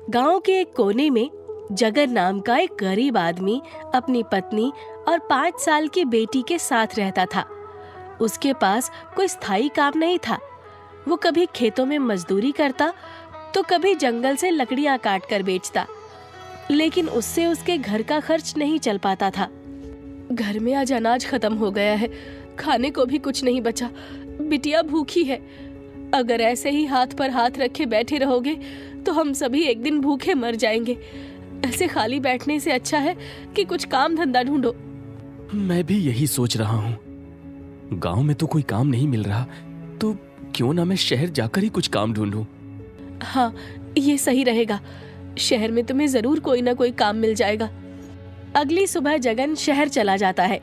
गांव के एक कोने में जगन नाम का एक गरीब आदमी अपनी पत्नी और 5 साल की बेटी के साथ रहता था। उसके पास कोई स्थायी काम नहीं था। वो कभी खेतों में मजदूरी करता तो कभी जंगल से लकड़ियां काट कर बेचता, लेकिन उससे उसके घर का खर्च नहीं चल पाता था। घर में आज अनाज खत्म हो गया है, खाने को भी कुछ नहीं बचा। बिटिया भूखी है। अगर ऐसे ही हाथ पर हाथ रखे बैठे रहोगे तो हम सभी एक दिन भूखे मर जाएंगे। ऐसे खाली बैठने से अच्छा है कि कुछ काम धंधा ढूंढो। मैं भी यही सोच रहा हूँ। गांव में तो कोई काम नहीं मिल रहा, तो क्यों ना मैं शहर जाकर ही कुछ काम ढूंढूं। हाँ, ये सही रहेगा। शहर में तुम्हें जरूर कोई ना कोई काम मिल जाएगा। अगली सुबह जगन शहर चला जाता है।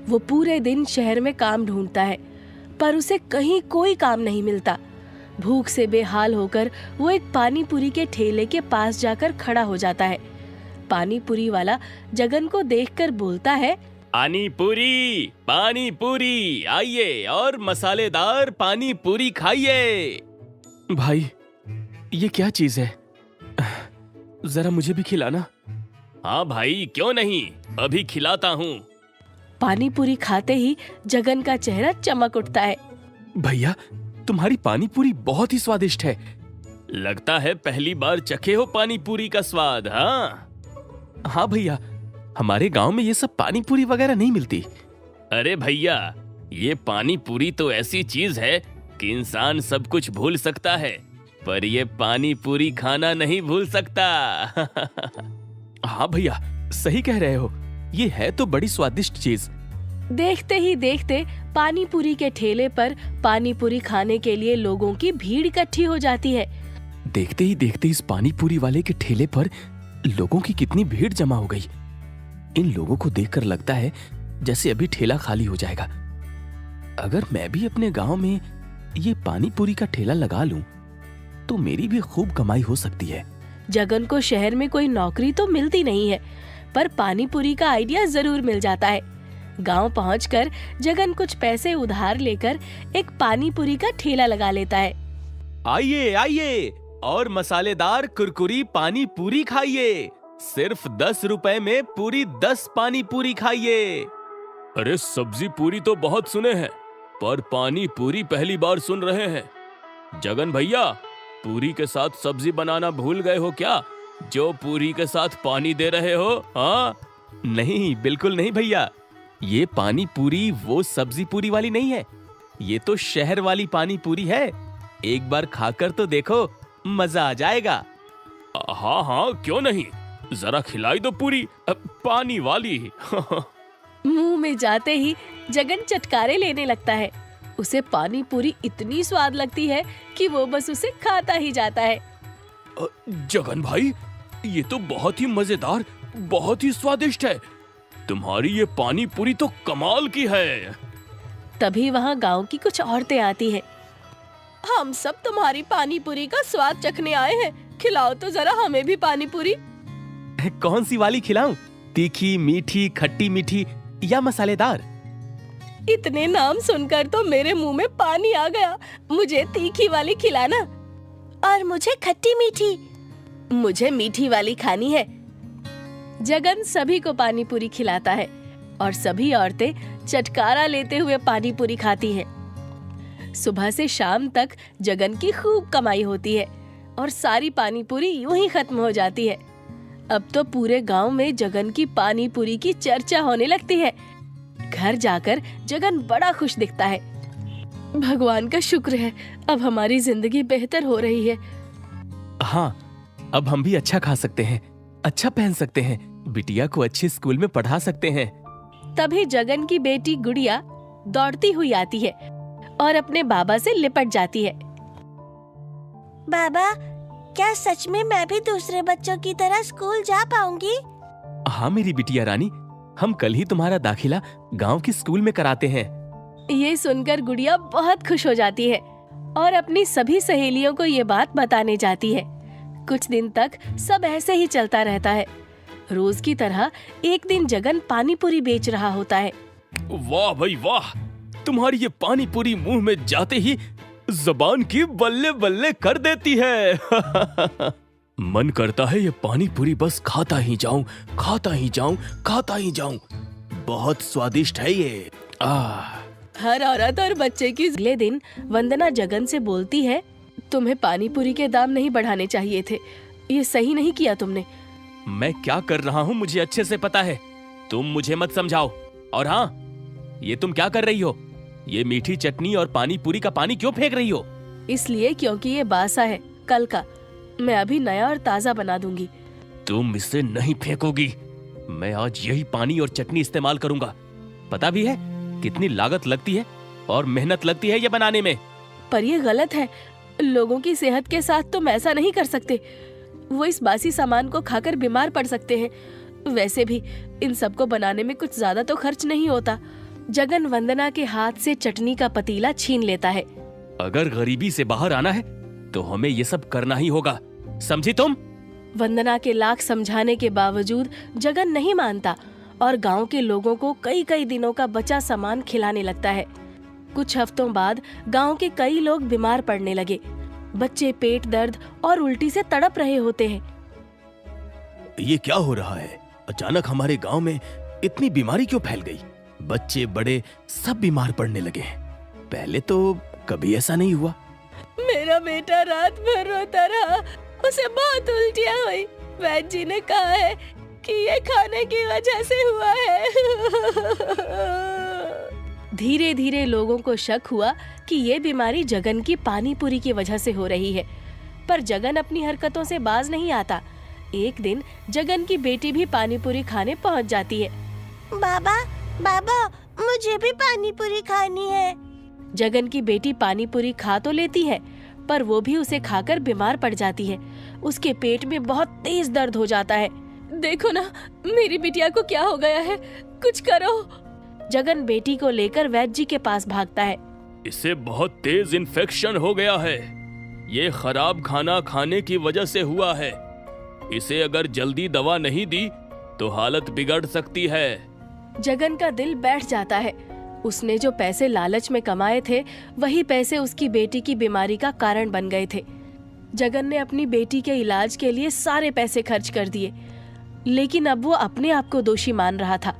वो पूरे दिन शहर में काम ढूंढता है, पर उसे कहीं कोई काम नहीं मिलता। भूख से बेहाल होकर वो एक पानी पूरी के ठेले के पास जाकर खड़ा हो जाता है। पानी पूरी वाला जगन को देखकर बोलता है, पानी पूरी आइए और मसालेदार पानी पूरी खाइए। भाई, ये क्या चीज है? जरा मुझे भी खिलाना। हाँ भाई, क्यों नहीं, अभी खिलाता हूँ। पानी पूरी खाते ही जगन का चेहरा चमक उठता है। भैया, तुम्हारी पानी पूरी बहुत ही स्वादिष्ट है। लगता है पहली बार चखे हो पानी पूरी का स्वाद। हाँ भैया, हमारे गांव में ये सब पानी पूरी वगैरह नहीं मिलती। अरे भैया, ये पानी पूरी तो ऐसी चीज है कि इंसान सब कुछ भूल सकता है, पर ये पानी पूरी खाना नहीं भूल सकता। हाँ भैया, सही कह रहे हो। ये है तो बड़ी स्वादिष्ट चीज। देखते ही देखते पानी पूरी के ठेले पर पानी पूरी खाने के लिए लोगों की भीड़ इकट्ठी हो जाती है। देखते ही देखते इस पानी पूरी वाले के ठेले पर लोगों की कितनी भीड़ जमा हो गई। इन लोगों को देखकर लगता है जैसे अभी ठेला खाली हो जाएगा। अगर मैं भी अपने गांव में ये पानी पूरी का ठेला लगा लूं, तो मेरी भी खूब कमाई हो सकती है। जगन को शहर में कोई नौकरी तो मिलती नहीं है, पर पानी पूरी का आइडिया जरूर मिल जाता है। गांव पहुंचकर जगन कुछ पैसे उधार लेकर एक पानी पूरी का ठेला लगा लेता है। आइए आइए और मसालेदार कुरकुरी पानी पूरी खाइए। सिर्फ 10 रुपए में पूरी 10 पानी पूरी खाइए। अरे सब्जी पूरी तो बहुत सुने हैं, पर पानी पूरी पहली बार सुन रहे हैं। जगन भैया, पूरी के साथ सब्जी बनाना भूल गए हो क्या, जो पूरी के साथ पानी दे रहे हो? हाँ? नहीं, बिल्कुल नहीं भैया। ये पानी पूरी वो सब्जी पूरी वाली नहीं है, ये तो शहर वाली पानी पूरी है। एक बार खाकर तो देखो, मजा आ जाएगा। हाँ हाँ, क्यों नहीं, जरा खिलाई दो पूरी पानी वाली। मुंह में जाते ही जगन चटकारे लेने लगता है। उसे पानी पूरी इतनी स्वाद लगती है कि वो बस उसे खाता ही जाता है। जगन भाई, ये तो बहुत ही मजेदार, बहुत ही स्वादिष्ट है। तुम्हारी ये पानी पूरी तो कमाल की है। तभी वहाँ गांव की कुछ औरतें आती हैं। हम सब तुम्हारी पानी पूरी का स्वाद चखने आए हैं, खिलाओ तो जरा हमें भी पानी पूरी। कौन सी वाली खिलाऊं? तीखी, मीठी, खट्टी मीठी या मसालेदार? इतने नाम सुनकर तो मेरे मुंह में पानी आ गया। मुझे तीखी वाली खिलाना। और मुझे खट्टी मीठी। मुझे मीठी वाली खानी है। जगन सभी को पानी पूरी खिलाता है और सभी औरतें चटकारा लेते हुए पानी पूरी खाती हैं। सुबह से शाम तक जगन की खूब कमाई होती है और सारी पानी पूरी यूं ही खत्म हो जाती है। अब तो पूरे गांव में जगन की पानी पूरी की चर्चा होने लगती है। घर जाकर जगन बड़ा खुश दिखता है। भगवान का शुक्र है, अब हमारी जिंदगी बेहतर हो रही है। हाँ, अब हम भी अच्छा खा सकते हैं, अच्छा पहन सकते हैं, बिटिया को अच्छे स्कूल में पढ़ा सकते हैं। तभी जगन की बेटी गुड़िया दौड़ती हुई आती है और अपने बाबा से लिपट जाती है। बाबा, क्या सच में मैं भी दूसरे बच्चों की तरह स्कूल जा पाऊंगी? हाँ मेरी बिटिया रानी, हम कल ही तुम्हारा दाखिला गांव के स्कूल में कराते हैं। ये सुनकर गुड़िया बहुत खुश हो जाती है और अपनी सभी सहेलियों को ये बात बताने जाती है। कुछ दिन तक सब ऐसे ही चलता रहता है। रोज की तरह एक दिन जगन पानी पूरी बेच रहा होता है। वाह भाई वाह, तुम्हारी ये पानी पूरी मुंह में जाते ही जबान की बल्ले बल्ले कर देती है। मन करता है ये पानी पूरी बस खाता ही जाऊं, खाता ही जाऊं, खाता ही जाऊं। बहुत स्वादिष्ट है ये। हर औरत और बच्चे की। अगले दिन वंदना जगन से बोलती है, तुम्हें पानी पूरी के दाम नहीं बढ़ाने चाहिए थे, ये सही नहीं किया तुमने। मैं क्या कर रहा हूँ मुझे अच्छे से पता है, तुम मुझे मत समझाओ। और हाँ, ये तुम क्या कर रही हो? ये मीठी चटनी और पानी पूरी का पानी क्यों फेंक रही हो? इसलिए क्योंकि ये बासा है, कल का। मैं अभी नया और ताजा बना दूंगी। तुम इसे नहीं फेंकोगी। मैं आज यही पानी और चटनी इस्तेमाल करूंगा। पता भी है कितनी लागत लगती है और मेहनत लगती है ये बनाने में। पर ये गलत है। लोगों की सेहत के साथ तुम ऐसा नहीं कर सकते। वो इस बासी सामान को खाकर बीमार पड़ सकते हैं। वैसे भी इन सबको बनाने में कुछ ज्यादा तो खर्च नहीं होता। जगन वंदना के हाथ से चटनी का पतीला छीन लेता है। अगर गरीबी से बाहर आना है तो हमें ये सब करना ही होगा, समझी तुम? वंदना के लाख समझाने के बावजूद जगन नहीं मानता और गांव के लोगों को कई कई दिनों का बचा सामान खिलाने लगता है। कुछ हफ्तों बाद गांव के कई लोग बीमार पड़ने लगे। बच्चे पेट दर्द और उल्टी से तड़प रहे होते हैं। ये क्या हो रहा है? अचानक हमारे गांव में इतनी बीमारी क्यों फैल गई? बच्चे बड़े सब बीमार पड़ने लगे हैं। पहले तो कभी ऐसा नहीं हुआ। मेरा बेटा रात भर रोता रहा, उसे बहुत उल्टियाँ हुई। वैद्य जी ने कहा है कि ये खाने की वजह से हुआ है। धीरे धीरे लोगों को शक हुआ कि ये बीमारी जगन की पानी पूरी की वजह से हो रही है। पर जगन अपनी हरकतों से बाज नहीं आता। एक दिन जगन की बेटी भी पानी पूरी खाने पहुंच जाती है। बाबा, बाबा, मुझे भी पानी पूरी खानी है। जगन की बेटी पानी पूरी खा तो लेती है, पर वो भी उसे खाकर बीमार पड़ जाती है। उसके पेट में बहुत तेज दर्द हो जाता है। देखो ना, मेरी बिटिया को क्या हो गया है, कुछ करो। जगन बेटी को लेकर वैद्य जी के पास भागता है। इसे बहुत तेज इन्फेक्शन हो गया है। ये खराब खाना खाने की वजह से हुआ है। इसे अगर जल्दी दवा नहीं दी तो हालत बिगड़ सकती है। जगन का दिल बैठ जाता है। उसने जो पैसे लालच में कमाए थे, वही पैसे उसकी बेटी की बीमारी का कारण बन गए थे। जगन ने अपनी बेटी के इलाज के लिए सारे पैसे खर्च कर दिए, लेकिन अब वो अपने आप को दोषी मान रहा था।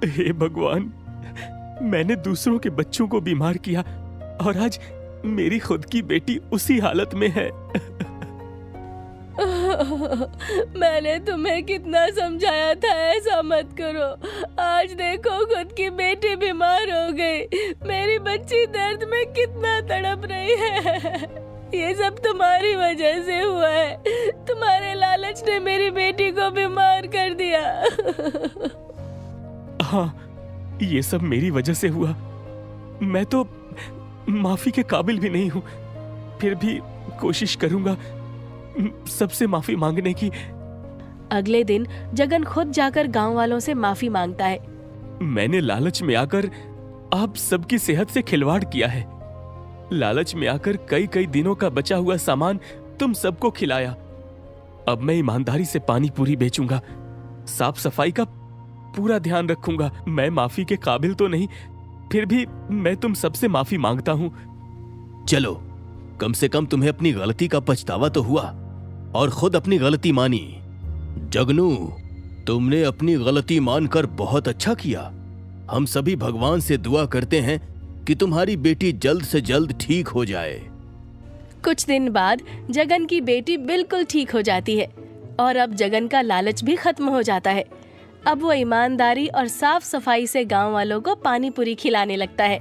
हे भगवान, मैंने दूसरों के बच्चों को बीमार किया और आज मेरी खुद की बेटी उसी हालत में है। मैंने तुम्हें कितना समझाया था ऐसा मत करो। आज देखो खुद की बेटी बीमार हो गई। मेरी बच्ची दर्द में कितना तड़प रही है। ये सब तुम्हारी वजह से हुआ है। तुम्हारे लालच ने मेरी बेटी को बीमार कर दिया। हाँ, ये सब मेरी वजह से हुआ। मैं तो माफी के काबिल भी नहीं हूँ। फिर भी कोशिश करूंगा सबसे माफी मांगने की। अगले दिन जगन खुद जाकर गांव वालों से माफी मांगता है। मैंने लालच में आकर आप सबकी सेहत से खिलवाड़ किया है। लालच में आकर कई कई दिनों का बचा हुआ सामान तुम सबको खिलाया। अब मैं ईमानदारी से पानी पूरी बेचूंगा, साफ सफाई का पूरा ध्यान रखूंगा। मैं माफी के काबिल तो नहीं, फिर भी मैं तुम सबसे माफी मांगता हूं। चलो, कम से कम तुम्हें अपनी गलती का पछतावा तो हुआ और खुद अपनी गलती मानी। जगनू, तुमने अपनी गलती मानकर बहुत अच्छा किया। हम सभी भगवान से दुआ करते हैं कि तुम्हारी बेटी जल्द से जल्द ठीक हो जाए। कुछ दिन बाद जगन की बेटी बिल्कुल ठीक हो जाती है और अब जगन का लालच भी खत्म हो जाता है। अब वो ईमानदारी और साफ सफाई से गांव वालों को पानी पूरी खिलाने लगता है।